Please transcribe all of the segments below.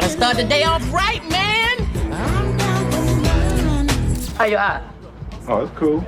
Gotta start the day off right, man! How you at? Oh, it's cool.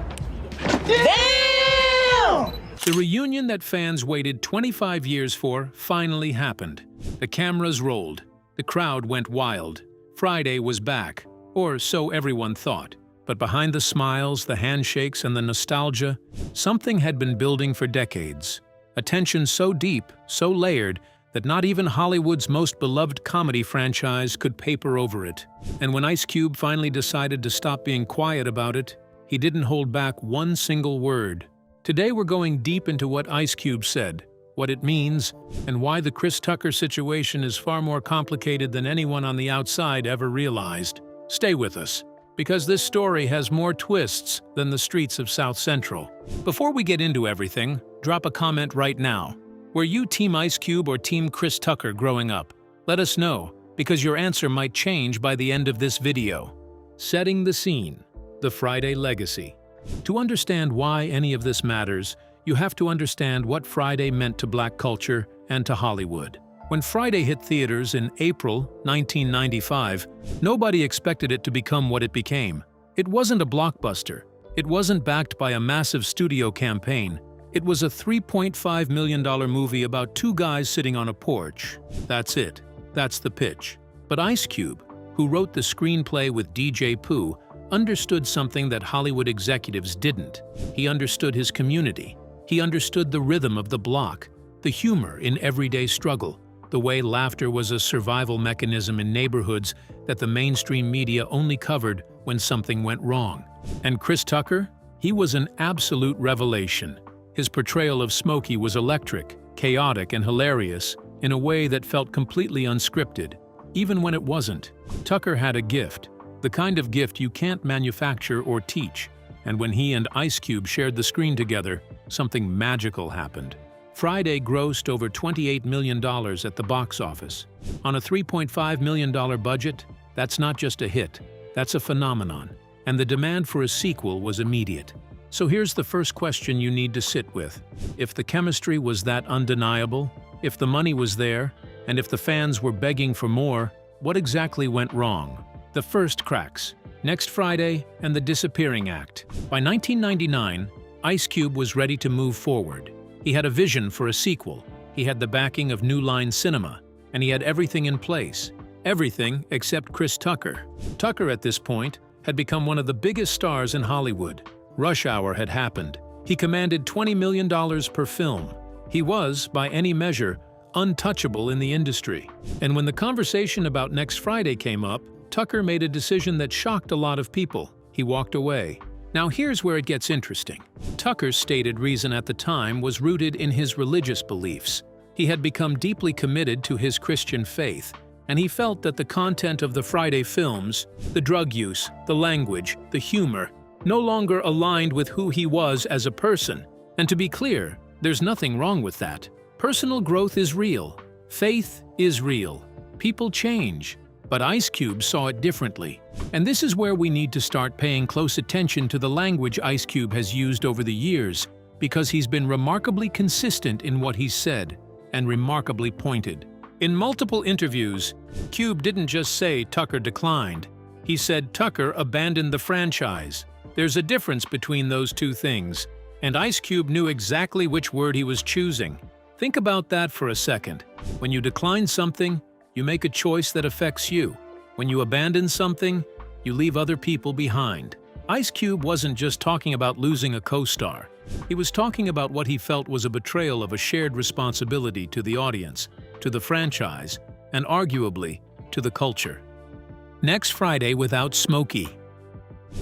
Damn! The reunion that fans waited 25 years for finally happened. The cameras rolled. The crowd went wild. Friday was back, or so everyone thought. But behind the smiles, the handshakes, and the nostalgia, something had been building for decades. A tension so deep, so layered, that not even Hollywood's most beloved comedy franchise could paper over it. And when Ice Cube finally decided to stop being quiet about it, he didn't hold back one single word. Today we're going deep into what Ice Cube said, what it means, and why the Chris Tucker situation is far more complicated than anyone on the outside ever realized. Stay with us, because this story has more twists than the streets of South Central. Before we get into everything, drop a comment right now. Were you Team Ice Cube or Team Chris Tucker growing up? Let us know, because your answer might change by the end of this video. Setting the scene. The Friday legacy. To understand why any of this matters, you have to understand what Friday meant to black culture and to Hollywood. When Friday hit theaters in April 1995, nobody expected it to become what it became. It wasn't a blockbuster. It wasn't backed by a massive studio campaign. It was a $3.5 million movie about two guys sitting on a porch. That's it. That's the pitch. But Ice Cube, who wrote the screenplay with DJ Pooh, understood something that Hollywood executives didn't. He understood his community. He understood the rhythm of the block, the humor in everyday struggle, the way laughter was a survival mechanism in neighborhoods that the mainstream media only covered when something went wrong. And Chris Tucker? He was an absolute revelation. His portrayal of Smokey was electric, chaotic, and hilarious in a way that felt completely unscripted. Even when it wasn't, Tucker had a gift, the kind of gift you can't manufacture or teach. And when he and Ice Cube shared the screen together, something magical happened. Friday grossed over $28 million at the box office. On a $3.5 million budget, that's not just a hit, that's a phenomenon. And the demand for a sequel was immediate. So here's the first question you need to sit with. If the chemistry was that undeniable, if the money was there, and if the fans were begging for more, what exactly went wrong? The first cracks. Next Friday and the Disappearing Act. By 1999, Ice Cube was ready to move forward. He had a vision for a sequel. He had the backing of New Line Cinema, and he had everything in place. Everything except Chris Tucker. Tucker, at this point, had become one of the biggest stars in Hollywood. Rush Hour had happened. He commanded $20 million per film. He was, by any measure, untouchable in the industry. And when the conversation about Next Friday came up, Tucker made a decision that shocked a lot of people. He walked away. Now here's where it gets interesting. Tucker's stated reason at the time was rooted in his religious beliefs. He had become deeply committed to his Christian faith, and he felt that the content of the Friday films, the drug use, the language, the humor, no longer aligned with who he was as a person. And to be clear, there's nothing wrong with that. Personal growth is real. Faith is real. People change. But Ice Cube saw it differently. And this is where we need to start paying close attention to the language Ice Cube has used over the years, because he's been remarkably consistent in what he's said, and remarkably pointed. In multiple interviews, Cube didn't just say Tucker declined. He said Tucker abandoned the franchise. There's a difference between those two things, and Ice Cube knew exactly which word he was choosing. Think about that for a second. When you decline something, you make a choice that affects you. When you abandon something, you leave other people behind. Ice Cube wasn't just talking about losing a co-star. He was talking about what he felt was a betrayal of a shared responsibility to the audience, to the franchise, and arguably, to the culture. Next Friday without Smokey.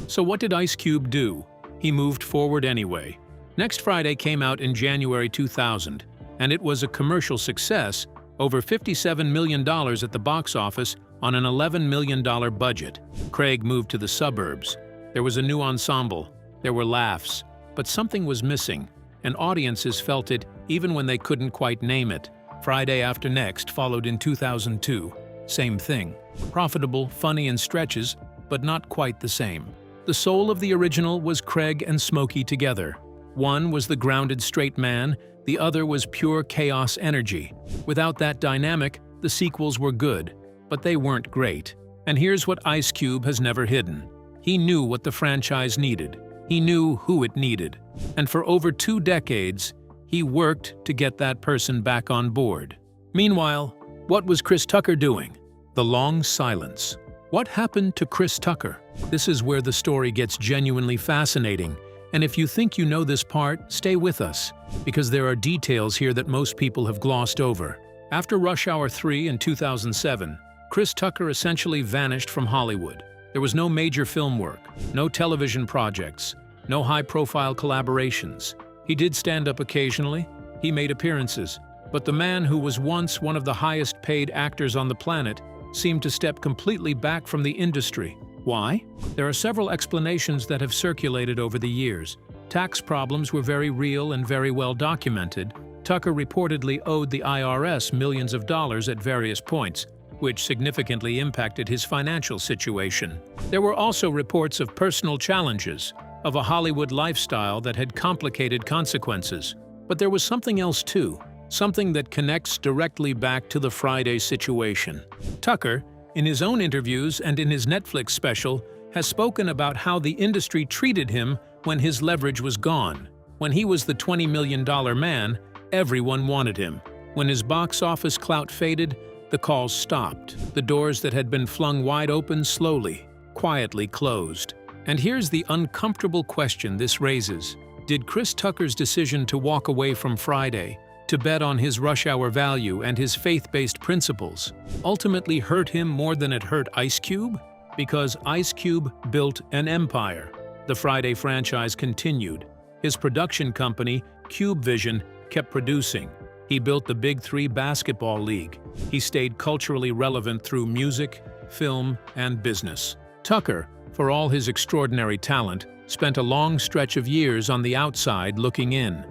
So what did Ice Cube do? He moved forward anyway. Next Friday came out in January 2000, and it was a commercial success, over $57 million at the box office on an $11 million budget. Craig moved to the suburbs. There was a new ensemble. There were laughs. But something was missing, and audiences felt it even when they couldn't quite name it. Friday After Next followed in 2002. Same thing. Profitable, funny in stretches, but not quite the same. The soul of the original was Craig and Smokey together. One was the grounded straight man, the other was pure chaos energy. Without that dynamic, the sequels were good, but they weren't great. And here's what Ice Cube has never hidden. He knew what the franchise needed. He knew who it needed. And for over 2 decades, he worked to get that person back on board. Meanwhile, what was Chris Tucker doing? The long silence. What happened to Chris Tucker? This is where the story gets genuinely fascinating. And if you think you know this part, stay with us, because there are details here that most people have glossed over. After Rush Hour 3 in 2007, Chris Tucker essentially vanished from Hollywood. There was no major film work, no television projects, no high-profile collaborations. He did stand up occasionally, he made appearances, but the man who was once one of the highest-paid actors on the planet seemed to step completely back from the industry. Why? There are several explanations that have circulated over the years. Tax problems were very real and very well documented. Tucker reportedly owed the IRS millions of dollars at various points, which significantly impacted his financial situation. There were also reports of personal challenges, of a Hollywood lifestyle that had complicated consequences. But there was something else too, something that connects directly back to the Friday situation. Tucker, in his own interviews and in his Netflix special, has spoken about how the industry treated him when his leverage was gone. When he was the $20 million man, everyone wanted him. When his box office clout faded, the calls stopped. The doors that had been flung wide open slowly, quietly closed. And here's the uncomfortable question this raises. Did Chris Tucker's decision to walk away from Friday, to bet on his Rush Hour value and his faith-based principles, ultimately hurt him more than it hurt Ice Cube? Because Ice Cube built an empire. The Friday franchise continued. His production company, Cube Vision, kept producing. He built the Big Three basketball league. He stayed culturally relevant through music, film, and business. Tucker, for all his extraordinary talent, spent a long stretch of years on the outside looking in.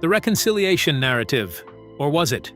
The reconciliation narrative, or was it?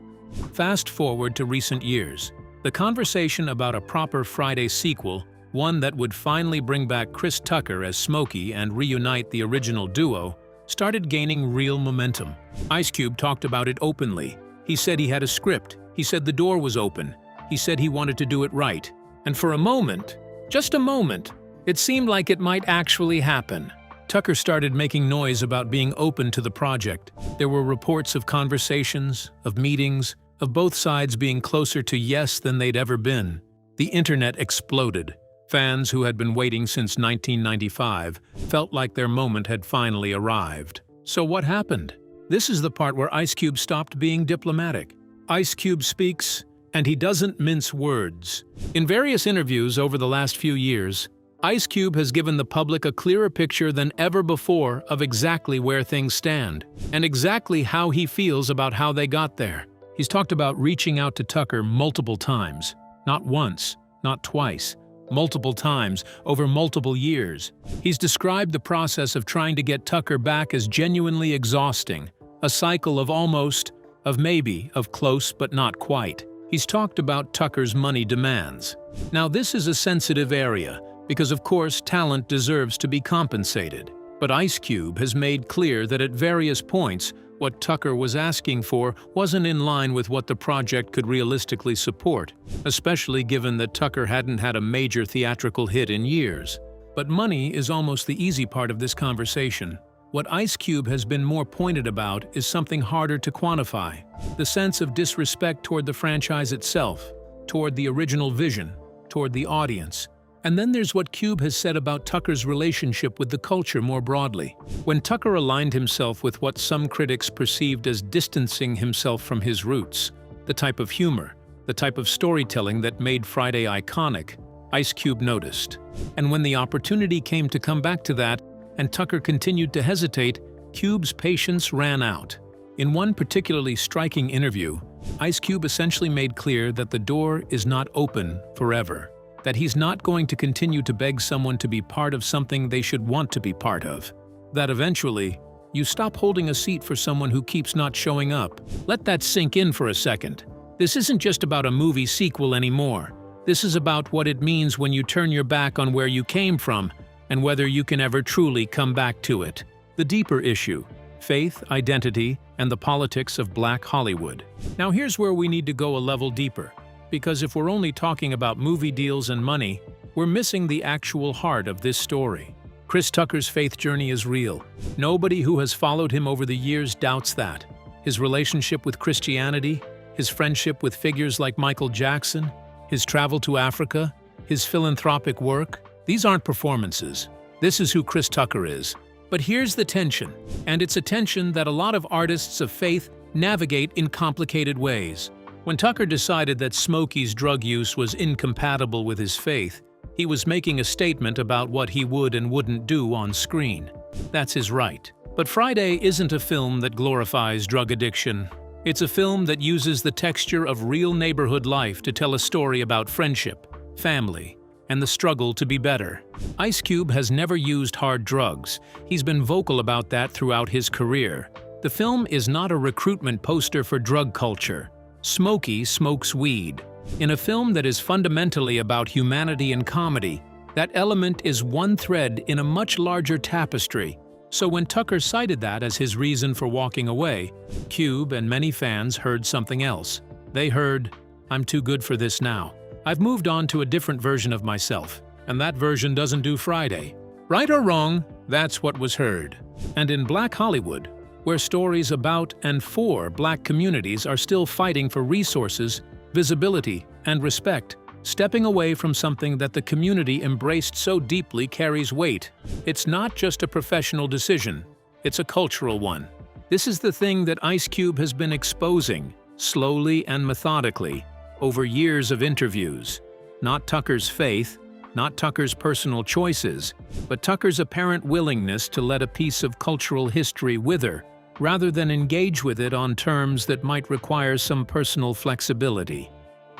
Fast forward to recent years. The conversation about a proper Friday sequel, one that would finally bring back Chris Tucker as Smokey and reunite the original duo, started gaining real momentum. Ice Cube talked about it openly. He said he had a script. He said the door was open. He said he wanted to do it right. And for a moment, just a moment, it seemed like it might actually happen. Tucker started making noise about being open to the project. There were reports of conversations, of meetings, of both sides being closer to yes than they'd ever been. The internet exploded. Fans who had been waiting since 1995 felt like their moment had finally arrived. So what happened? This is the part where Ice Cube stopped being diplomatic. Ice Cube speaks, and he doesn't mince words. In various interviews over the last few years, Ice Cube has given the public a clearer picture than ever before of exactly where things stand, and exactly how he feels about how they got there. He's talked about reaching out to Tucker multiple times. Not once, not twice. Multiple times, over multiple years. He's described the process of trying to get Tucker back as genuinely exhausting, a cycle of almost, of maybe, of close but not quite. He's talked about Tucker's money demands. Now this is a sensitive area, because of course talent deserves to be compensated. But Ice Cube has made clear that at various points, what Tucker was asking for wasn't in line with what the project could realistically support, especially given that Tucker hadn't had a major theatrical hit in years. But money is almost the easy part of this conversation. What Ice Cube has been more pointed about is something harder to quantify: the sense of disrespect toward the franchise itself, toward the original vision, toward the audience. And then there's what Cube has said about Tucker's relationship with the culture more broadly. When Tucker aligned himself with what some critics perceived as distancing himself from his roots, the type of humor, the type of storytelling that made Friday iconic, Ice Cube noticed. And when the opportunity came to come back to that, and Tucker continued to hesitate, Cube's patience ran out. In one particularly striking interview, Ice Cube essentially made clear that the door is not open forever. That he's not going to continue to beg someone to be part of something they should want to be part of. That eventually, you stop holding a seat for someone who keeps not showing up. Let that sink in for a second. This isn't just about a movie sequel anymore. This is about what it means when you turn your back on where you came from and whether you can ever truly come back to it. The deeper issue: faith, identity, and the politics of Black Hollywood. Now here's where we need to go a level deeper. because if we're only talking about movie deals and money, we're missing the actual heart of this story. Chris Tucker's faith journey is real. Nobody who has followed him over the years doubts that. His relationship with Christianity, his friendship with figures like Michael Jackson, his travel to Africa, his philanthropic work, these aren't performances. This is who Chris Tucker is. But here's the tension, and it's a tension that a lot of artists of faith navigate in complicated ways. When Tucker decided that Smokey's drug use was incompatible with his faith, he was making a statement about what he would and wouldn't do on screen. That's his right. But Friday isn't a film that glorifies drug addiction. It's a film that uses the texture of real neighborhood life to tell a story about friendship, family, and the struggle to be better. Ice Cube has never used hard drugs. He's been vocal about that throughout his career. The film is not a recruitment poster for drug culture. Smokey smokes weed. In a film that is fundamentally about humanity and comedy, that element is one thread in a much larger tapestry. So when Tucker cited that as his reason for walking away, Cube and many fans heard something else. They heard, "I'm too good for this now. I've moved on to a different version of myself, and that version doesn't do Friday." Right or wrong, that's what was heard. And in Black Hollywood, where stories about and for Black communities are still fighting for resources, visibility, and respect, stepping away from something that the community embraced so deeply carries weight. It's not just a professional decision, it's a cultural one. This is the thing that Ice Cube has been exposing, slowly and methodically, over years of interviews. Not Tucker's faith, not Tucker's personal choices, but Tucker's apparent willingness to let a piece of cultural history wither, rather than engage with it on terms that might require some personal flexibility.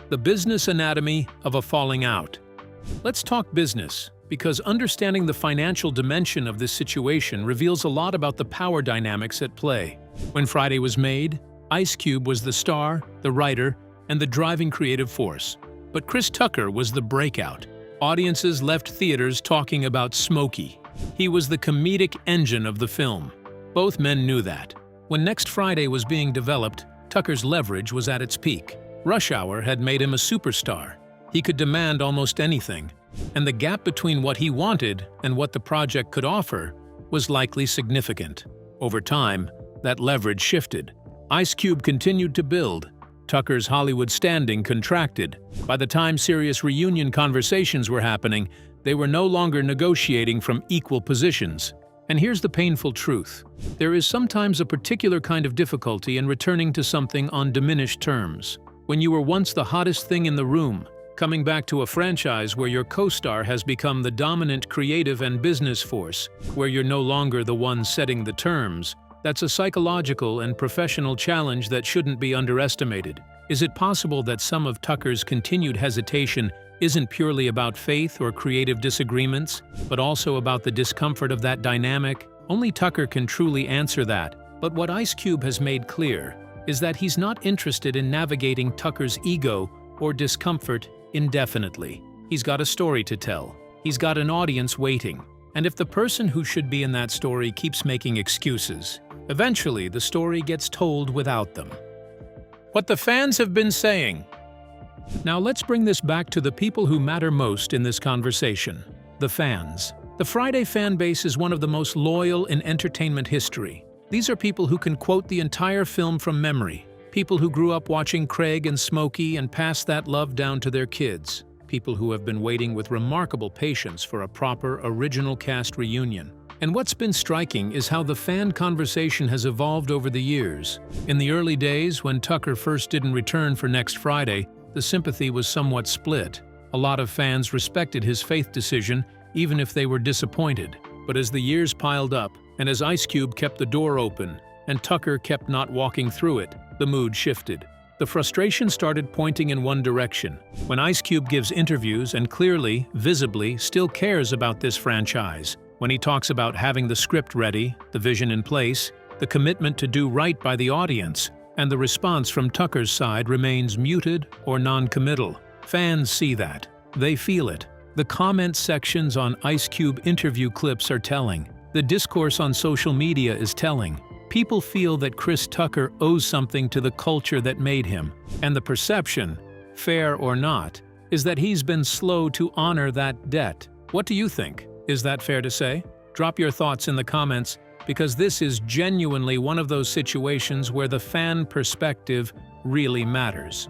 The business anatomy of a falling out. Let's talk business, because understanding the financial dimension of this situation reveals a lot about the power dynamics at play. When Friday was made, Ice Cube was the star, the writer, and the driving creative force. But Chris Tucker was the breakout. Audiences left theaters talking about Smokey. He was the comedic engine of the film. Both men knew that. When Next Friday was being developed, Tucker's leverage was at its peak. Rush Hour had made him a superstar. He could demand almost anything, and the gap between what he wanted and what the project could offer was likely significant. Over time, that leverage shifted. Ice Cube continued to build. Tucker's Hollywood standing contracted. By the time serious reunion conversations were happening, they were no longer negotiating from equal positions. And here's the painful truth. There is sometimes a particular kind of difficulty in returning to something on diminished terms. When you were once the hottest thing in the room, coming back to a franchise where your co-star has become the dominant creative and business force, where you're no longer the one setting the terms, that's a psychological and professional challenge that shouldn't be underestimated. Is it possible that some of Tucker's continued hesitation isn't purely about faith or creative disagreements, but also about the discomfort of that dynamic? Only Tucker can truly answer that. But what Ice Cube has made clear is that he's not interested in navigating Tucker's ego or discomfort indefinitely. He's got a story to tell. He's got an audience waiting. And if the person who should be in that story keeps making excuses, eventually the story gets told without them. What the fans have been saying. Now let's bring this back to the people who matter most in this conversation, the fans. The Friday fan base is one of the most loyal in entertainment history. These are people who can quote the entire film from memory, people who grew up watching Craig and Smokey and passed that love down to their kids, people who have been waiting with remarkable patience for a proper original cast reunion. And what's been striking is how the fan conversation has evolved over the years. In the early days, when Tucker first didn't return for Next Friday, the sympathy was somewhat split. A lot of fans respected his faith decision, even if they were disappointed. But as the years piled up, and as Ice Cube kept the door open, and Tucker kept not walking through it, the mood shifted. The frustration started pointing in one direction. When Ice Cube gives interviews and clearly, visibly, still cares about this franchise, when he talks about having the script ready, the vision in place, the commitment to do right by the audience, and the response from Tucker's side remains muted or non-committal. Fans see that. They feel it. The comment sections on Ice Cube interview clips are telling. The discourse on social media is telling. People feel that Chris Tucker owes something to the culture that made him. And the perception, fair or not, is that he's been slow to honor that debt. What do you think? Is that fair to say? Drop your thoughts in the comments, because this is genuinely one of those situations where the fan perspective really matters.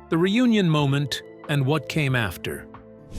The reunion moment and what came after.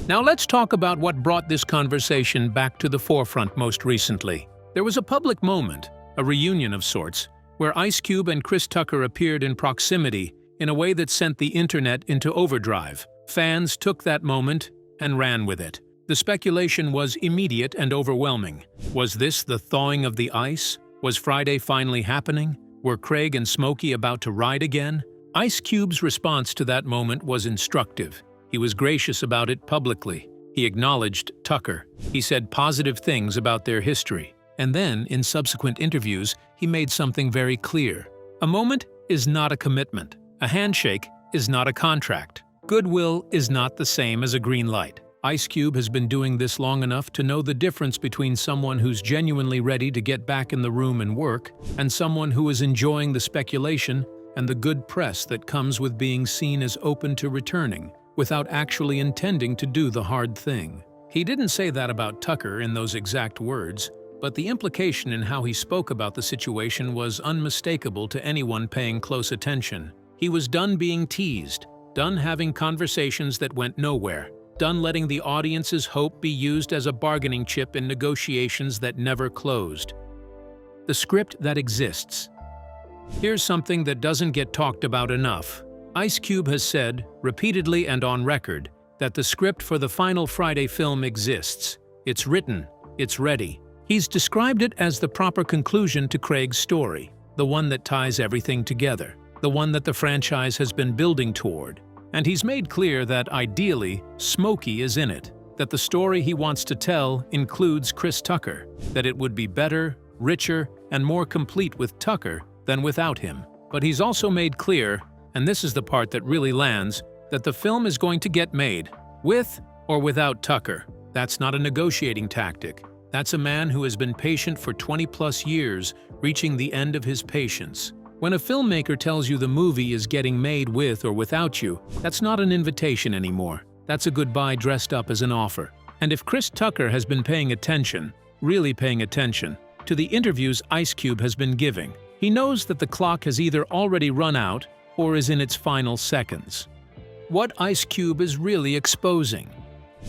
Now let's talk about what brought this conversation back to the forefront most recently. There was a public moment, a reunion of sorts, where Ice Cube and Chris Tucker appeared in proximity in a way that sent the internet into overdrive. Fans took that moment and ran with it. The speculation was immediate and overwhelming. Was this the thawing of the ice? Was Friday finally happening? Were Craig and Smokey about to ride again? Ice Cube's response to that moment was instructive. He was gracious about it publicly. He acknowledged Tucker. He said positive things about their history. And then, in subsequent interviews, he made something very clear. A moment is not a commitment. A handshake is not a contract. Goodwill is not the same as a green light. Ice Cube has been doing this long enough to know the difference between someone who's genuinely ready to get back in the room and work, and someone who is enjoying the speculation and the good press that comes with being seen as open to returning, without actually intending to do the hard thing. He didn't say that about Tucker in those exact words, but the implication in how he spoke about the situation was unmistakable to anyone paying close attention. He was done being teased, done having conversations that went nowhere, done letting the audience's hope be used as a bargaining chip in negotiations that never closed. The script that exists. Here's something that doesn't get talked about enough. Ice Cube has said, repeatedly and on record, that the script for the final Friday film exists. It's written. It's ready. He's described it as the proper conclusion to Craig's story, the one that ties everything together, the one that the franchise has been building toward. And he's made clear that, ideally, Smokey is in it, that the story he wants to tell includes Chris Tucker, that it would be better, richer, and more complete with Tucker than without him. But he's also made clear, and this is the part that really lands, that the film is going to get made, with or without Tucker. That's not a negotiating tactic. That's a man who has been patient for 20+ years, reaching the end of his patience. When a filmmaker tells you the movie is getting made with or without you, that's not an invitation anymore. That's a goodbye dressed up as an offer. And if Chris Tucker has been paying attention, really paying attention, to the interviews Ice Cube has been giving, he knows that the clock has either already run out or is in its final seconds. What Ice Cube is really exposing.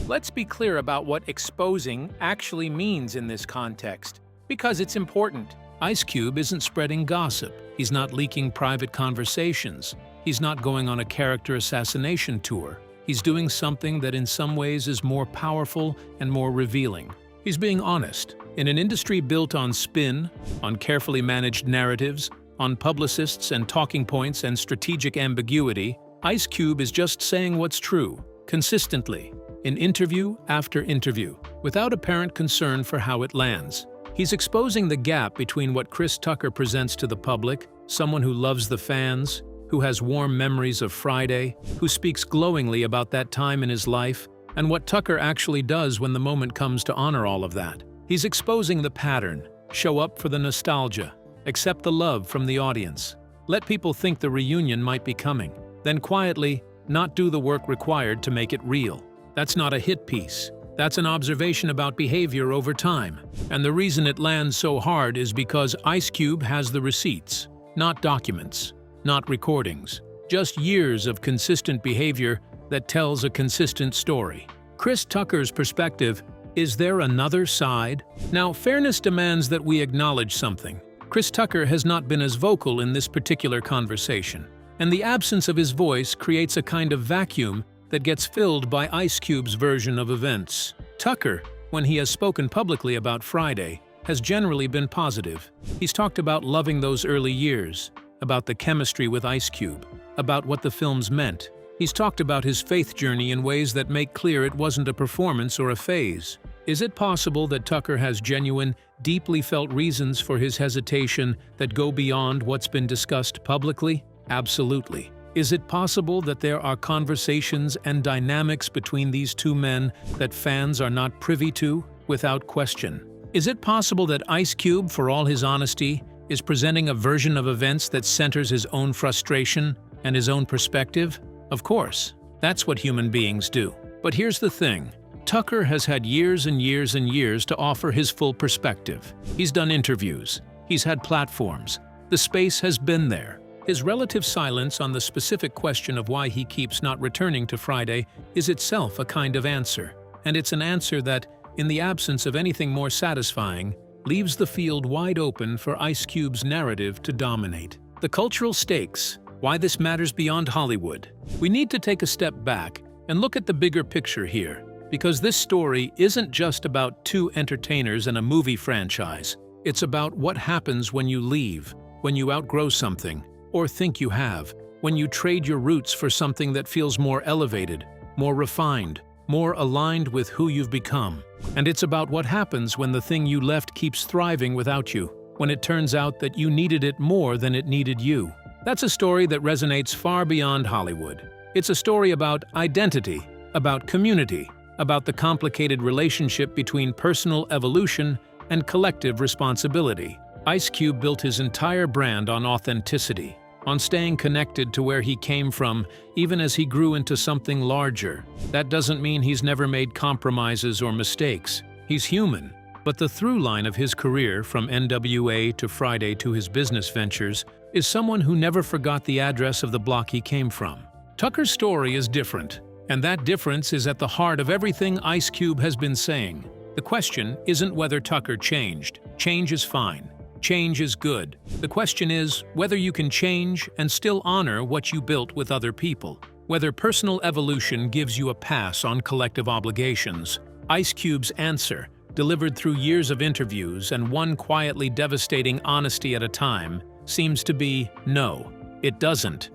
Let's be clear about what exposing actually means in this context, because it's important. Ice Cube isn't spreading gossip. He's not leaking private conversations. He's not going on a character assassination tour. He's doing something that in some ways is more powerful and more revealing. He's being honest. In an industry built on spin, on carefully managed narratives, on publicists and talking points and strategic ambiguity, Ice Cube is just saying what's true, consistently, in interview after interview, without apparent concern for how it lands. He's exposing the gap between what Chris Tucker presents to the public, someone who loves the fans, who has warm memories of Friday, who speaks glowingly about that time in his life, and what Tucker actually does when the moment comes to honor all of that. He's exposing the pattern. Show up for the nostalgia. Accept the love from the audience. Let people think the reunion might be coming. Then quietly, not do the work required to make it real. That's not a hit piece. That's an observation about behavior over time. And the reason it lands so hard is because Ice Cube has the receipts, not documents, not recordings, just years of consistent behavior that tells a consistent story. Chris Tucker's perspective, is there another side? Now, fairness demands that we acknowledge something. Chris Tucker has not been as vocal in this particular conversation, and the absence of his voice creates a kind of vacuum that gets filled by Ice Cube's version of events. Tucker, when he has spoken publicly about Friday, has generally been positive. He's talked about loving those early years, about the chemistry with Ice Cube, about what the films meant. He's talked about his faith journey in ways that make clear it wasn't a performance or a phase. Is it possible that Tucker has genuine, deeply felt reasons for his hesitation that go beyond what's been discussed publicly? Absolutely. Is it possible that there are conversations and dynamics between these two men that fans are not privy to? Without question. Is it possible that Ice Cube, for all his honesty, is presenting a version of events that centers his own frustration and his own perspective? Of course. That's what human beings do. But here's the thing. Tucker has had years and years and years to offer his full perspective. He's done interviews. He's had platforms. The space has been there. His relative silence on the specific question of why he keeps not returning to Friday is itself a kind of answer. And it's an answer that, in the absence of anything more satisfying, leaves the field wide open for Ice Cube's narrative to dominate. The cultural stakes, why this matters beyond Hollywood. We need to take a step back and look at the bigger picture here, because this story isn't just about two entertainers and a movie franchise. It's about what happens when you leave, when you outgrow something, or think you have, when you trade your roots for something that feels more elevated, more refined, more aligned with who you've become. And it's about what happens when the thing you left keeps thriving without you, when it turns out that you needed it more than it needed you. That's a story that resonates far beyond Hollywood. It's a story about identity, about community, about the complicated relationship between personal evolution and collective responsibility. Ice Cube built his entire brand on authenticity, on staying connected to where he came from, even as he grew into something larger. That doesn't mean he's never made compromises or mistakes. He's human. But the through line of his career, from NWA to Friday to his business ventures, is someone who never forgot the address of the block he came from. Tucker's story is different, and that difference is at the heart of everything Ice Cube has been saying. The question isn't whether Tucker changed. Change is fine. Change is good. The question is whether you can change and still honor what you built with other people. Whether personal evolution gives you a pass on collective obligations. Ice Cube's answer, delivered through years of interviews and one quietly devastating honesty at a time, seems to be no, it doesn't.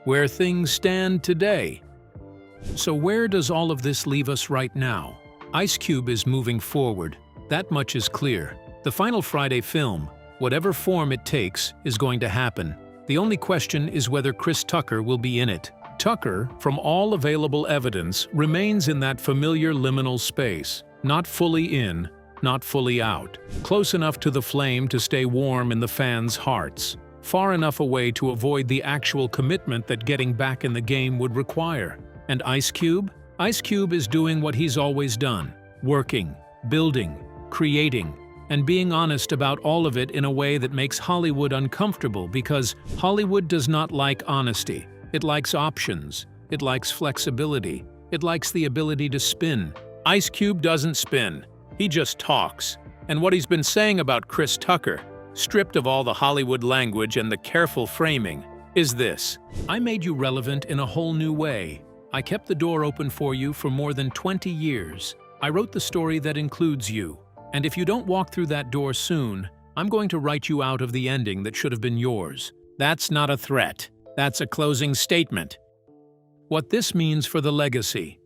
Where things stand today. So where does all of this leave us right now? Ice Cube is moving forward. That much is clear. The final Friday film, whatever form it takes, is going to happen. The only question is whether Chris Tucker will be in it. Tucker, from all available evidence, remains in that familiar liminal space. Not fully in, not fully out. Close enough to the flame to stay warm in the fans' hearts. Far enough away to avoid the actual commitment that getting back in the game would require. And Ice Cube? Ice Cube is doing what he's always done. Working, building, creating, and being honest about all of it in a way that makes Hollywood uncomfortable, because Hollywood does not like honesty. It likes options. It likes flexibility. It likes the ability to spin. Ice Cube doesn't spin. He just talks. And what he's been saying about Chris Tucker, stripped of all the Hollywood language and the careful framing, is this: I made you relevant in a whole new way. I kept the door open for you for more than 20 years. I wrote the story that includes you. And if you don't walk through that door soon, I'm going to write you out of the ending that should have been yours. That's not a threat. That's a closing statement. What this means for the legacy.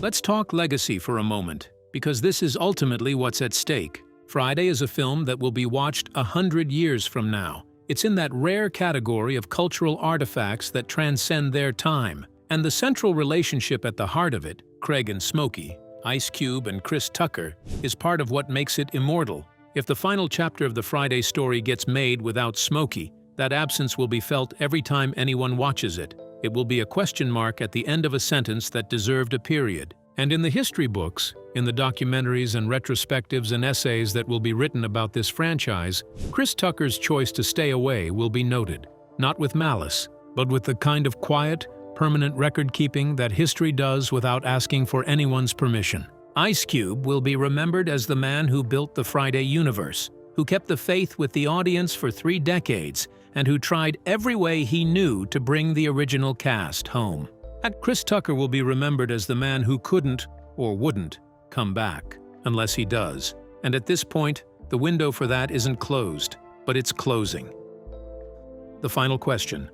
Let's talk legacy for a moment, because this is ultimately what's at stake. Friday is a film that will be watched 100 years from now. It's in that rare category of cultural artifacts that transcend their time. And the central relationship at the heart of it, Craig and Smokey, Ice Cube and Chris Tucker, is part of what makes it immortal. If the final chapter of the Friday story gets made without Smokey, that absence will be felt every time anyone watches it. It will be a question mark at the end of a sentence that deserved a period. And in the history books, in the documentaries and retrospectives and essays that will be written about this franchise, Chris Tucker's choice to stay away will be noted. Not with malice, but with the kind of quiet, permanent record-keeping that history does without asking for anyone's permission. Ice Cube will be remembered as the man who built the Friday universe, who kept the faith with the audience for 3 decades, and who tried every way he knew to bring the original cast home. And Chris Tucker will be remembered as the man who couldn't, or wouldn't, come back, unless he does. And at this point, the window for that isn't closed, but it's closing. The final question.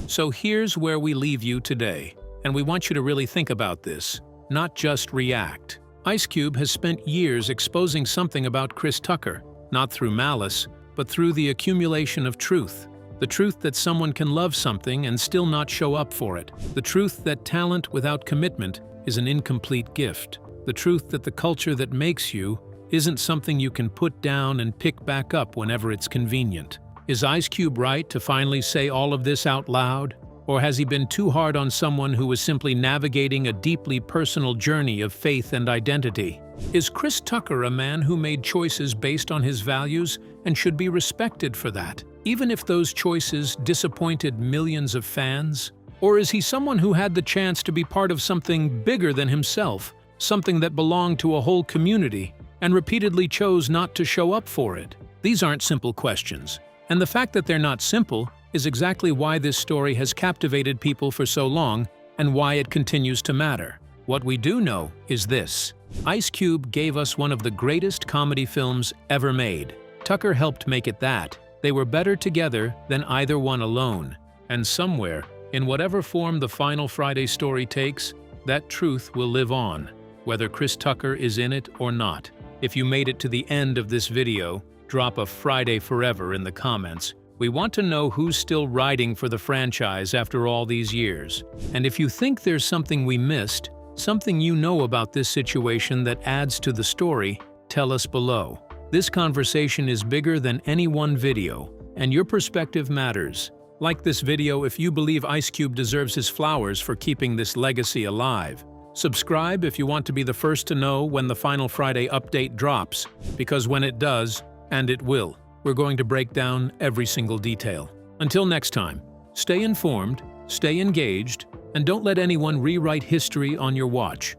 So here's where we leave you today, and we want you to really think about this, not just react. Ice Cube has spent years exposing something about Chris Tucker, not through malice, but through the accumulation of truth. The truth that someone can love something and still not show up for it. The truth that talent without commitment is an incomplete gift. The truth that the culture that makes you isn't something you can put down and pick back up whenever it's convenient. Is Ice Cube right to finally say all of this out loud? Or has he been too hard on someone who was simply navigating a deeply personal journey of faith and identity? Is Chris Tucker a man who made choices based on his values and should be respected for that, even if those choices disappointed millions of fans? Or is he someone who had the chance to be part of something bigger than himself, something that belonged to a whole community, and repeatedly chose not to show up for it? These aren't simple questions, and the fact that they're not simple is exactly why this story has captivated people for so long and why it continues to matter. What we do know is this: Ice Cube gave us one of the greatest comedy films ever made. Tucker helped make it that. They were better together than either one alone. And somewhere, in whatever form the final Friday story takes, that truth will live on, whether Chris Tucker is in it or not. If you made it to the end of this video, drop a Friday Forever in the comments. We want to know who's still riding for the franchise after all these years. And if you think there's something we missed, something you know about this situation that adds to the story, tell us below. This conversation is bigger than any one video, and your perspective matters. Like this video if you believe Ice Cube deserves his flowers for keeping this legacy alive. Subscribe if you want to be the first to know when the final Friday update drops, because when it does, and it will, we're going to break down every single detail. Until next time, stay informed, stay engaged, and don't let anyone rewrite history on your watch.